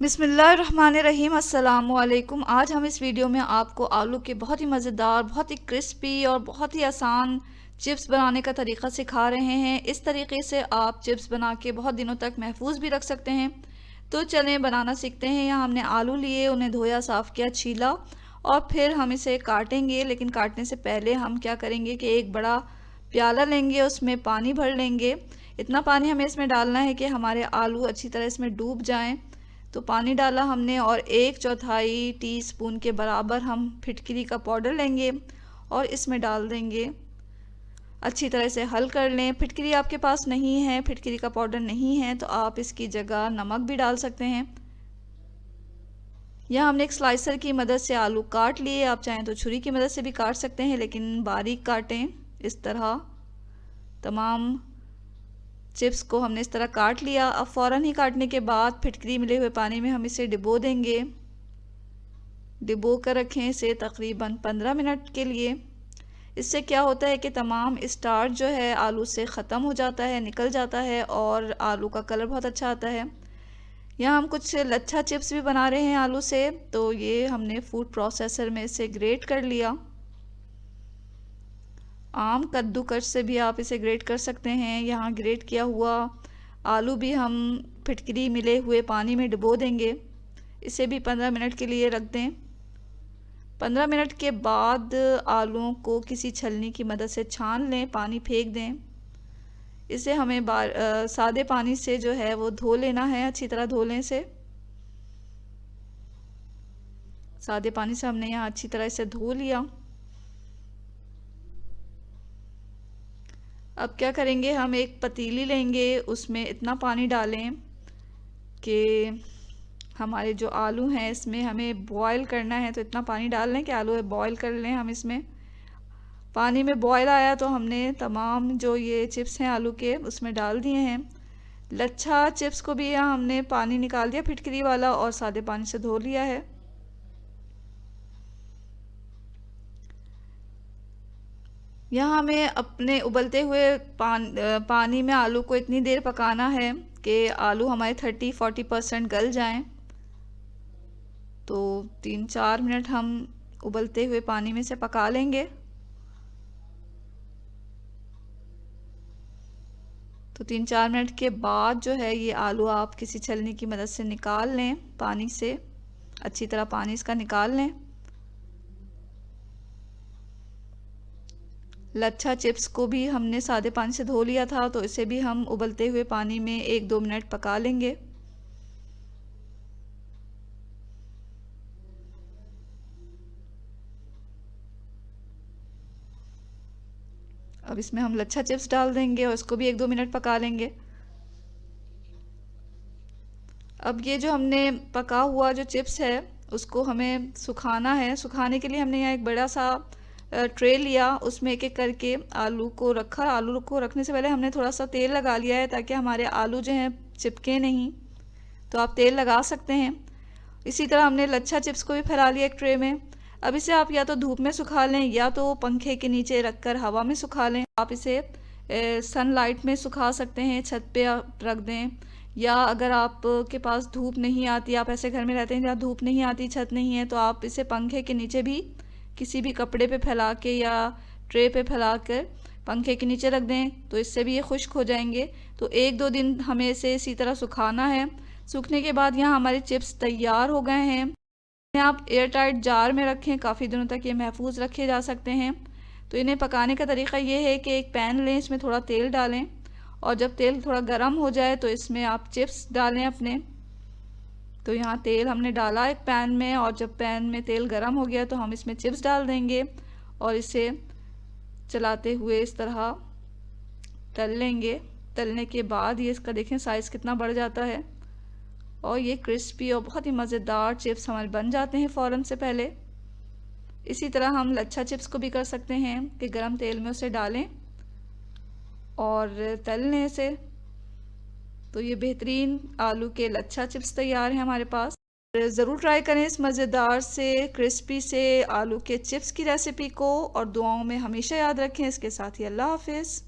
बिस्मिल्लाहिर्रहमानिर्रहीम अस्सलामुअलैकुम। आज हम इस वीडियो में आपको आलू के बहुत ही मज़ेदार, बहुत ही क्रिस्पी और बहुत ही आसान चिप्स बनाने का तरीका सिखा रहे हैं। इस तरीके से आप चिप्स बना के बहुत दिनों तक महफूज भी रख सकते हैं। तो चलें बनाना सीखते हैं। यहाँ हमने आलू लिए, उन्हें धोया, साफ़ किया, छीला और फिर हम इसे काटेंगे। लेकिन काटने से पहले हम क्या करेंगे कि एक बड़ा प्याला लेंगे, उसमें पानी भर लेंगे। इतना पानी हमें इसमें डालना है कि हमारे आलू अच्छी तरह इसमें डूब जाएं। तो पानी डाला हमने और 1/4 टीस्पून के बराबर हम फिटकरी का पाउडर लेंगे और इसमें डाल देंगे। अच्छी तरह से हल कर लें। फिटकरी आपके पास नहीं है, फिटकरी का पाउडर नहीं है, तो आप इसकी जगह नमक भी डाल सकते हैं। यहाँ हमने एक स्लाइसर की मदद से आलू काट लिए। आप चाहें तो छुरी की मदद से भी काट सकते हैं, लेकिन बारीक काटें। इस तरह तमाम चिप्स को हमने इस तरह काट लिया। अब फ़ौरन ही काटने के बाद फिटकरी मिले हुए पानी में हम इसे डिबो देंगे। डिबो कर रखें इसे तकरीबन 15 मिनट के लिए। इससे क्या होता है कि तमाम स्टार्च जो है आलू से ख़त्म हो जाता है, निकल जाता है और आलू का कलर बहुत अच्छा आता है। यहाँ हम कुछ लच्छा चिप्स भी बना रहे हैं आलू से, तो ये हमने फूड प्रोसेसर में इसे ग्रेट कर लिया। आम कद्दूकस से भी आप इसे ग्रेट कर सकते हैं। यहाँ ग्रेट किया हुआ आलू भी हम फिटकरी मिले हुए पानी में डुबो देंगे। इसे भी 15 मिनट के लिए रख दें। 15 मिनट के बाद आलूओं को किसी छलनी की मदद से छान लें, पानी फेंक दें। इसे हमें सादे पानी से जो है वो धो लेना है, अच्छी तरह धो लें इसे। सादे पानी से हमने यहाँ अच्छी तरह इसे धो लिया। अब क्या करेंगे, हम एक पतीली लेंगे, उसमें इतना पानी डालें कि हमारे जो आलू हैं इसमें हमें बॉईल करना है। तो इतना पानी डाल लें कि आलू बॉईल कर लें हम इसमें। पानी में बॉईल आया तो हमने तमाम जो ये चिप्स हैं आलू के उसमें डाल दिए हैं। लच्छा चिप्स को भी यहाँ हमने पानी निकाल दिया फिटकरी वाला और सादे पानी से धो लिया है। यहाँ हमें अपने उबलते हुए पानी में आलू को इतनी देर पकाना है कि आलू हमारे 30-40% गल जाएं। तो 3-4 मिनट हम उबलते हुए पानी में से पका लेंगे। तो 3-4 मिनट के बाद जो है ये आलू आप किसी छलनी की मदद से निकाल लें, पानी से अच्छी तरह पानी इसका निकाल लें। लच्छा चिप्स को भी हमने सादे पानी से धो लिया था, तो इसे भी हम उबलते हुए पानी में 1-2 मिनट पका लेंगे। अब इसमें हम लच्छा चिप्स डाल देंगे और इसको भी 1-2 मिनट पका लेंगे। अब ये जो हमने पका हुआ जो चिप्स है उसको हमें सुखाना है। सुखाने के लिए हमने यहाँ एक बड़ा सा ट्रे लिया, उसमें एक एक करके आलू को रखा। आलू को रखने से पहले हमने थोड़ा सा तेल लगा लिया है ताकि हमारे आलू जो हैं चिपके नहीं। तो आप तेल लगा सकते हैं। इसी तरह हमने लच्छा चिप्स को भी फैला लिया एक ट्रे में। अब इसे आप या तो धूप में सुखा लें या तो पंखे के नीचे रखकर हवा में सुखा लें। आप इसे सनलाइट में सुखा सकते हैं, छत पे आप रख दें, या अगर आपके पास धूप नहीं आती, आप ऐसे घर में रहते हैं जहाँ धूप नहीं आती, छत नहीं है, तो आप इसे पंखे के नीचे भी किसी भी कपड़े पे फैला के या ट्रे पे फैला कर पंखे के नीचे रख दें, तो इससे भी ये खुश्क हो जाएंगे। तो 1-2 दिन हमें इसे इसी तरह सुखाना है। सूखने के बाद यहाँ हमारे चिप्स तैयार हो गए हैं। आप एयर टाइट जार में रखें, काफ़ी दिनों तक ये महफूज रखे जा सकते हैं। तो इन्हें पकाने का तरीका ये है कि एक पैन लें, इसमें थोड़ा तेल डालें और जब तेल थोड़ा गर्म हो जाए तो इसमें आप चिप्स डालें अपने। तो यहाँ तेल हमने डाला एक पैन में और जब पैन में तेल गर्म हो गया तो हम इसमें चिप्स डाल देंगे और इसे चलाते हुए इस तरह तल लेंगे। तलने के बाद ये इसका देखें साइज़ कितना बढ़ जाता है और ये क्रिस्पी और बहुत ही मज़ेदार चिप्स हमारे बन जाते हैं फ़ौरन से पहले। इसी तरह हम लच्छा चिप्स को भी कर सकते हैं कि गरम तेल में उसे डालें और तल लें इसे। तो ये बेहतरीन आलू के लच्छा चिप्स तैयार हैं हमारे पास। ज़रूर ट्राई करें इस मज़ेदार से क्रिस्पी से आलू के चिप्स की रेसिपी को और दुआओं में हमेशा याद रखें। इसके साथ ही अल्लाह हाफिज़।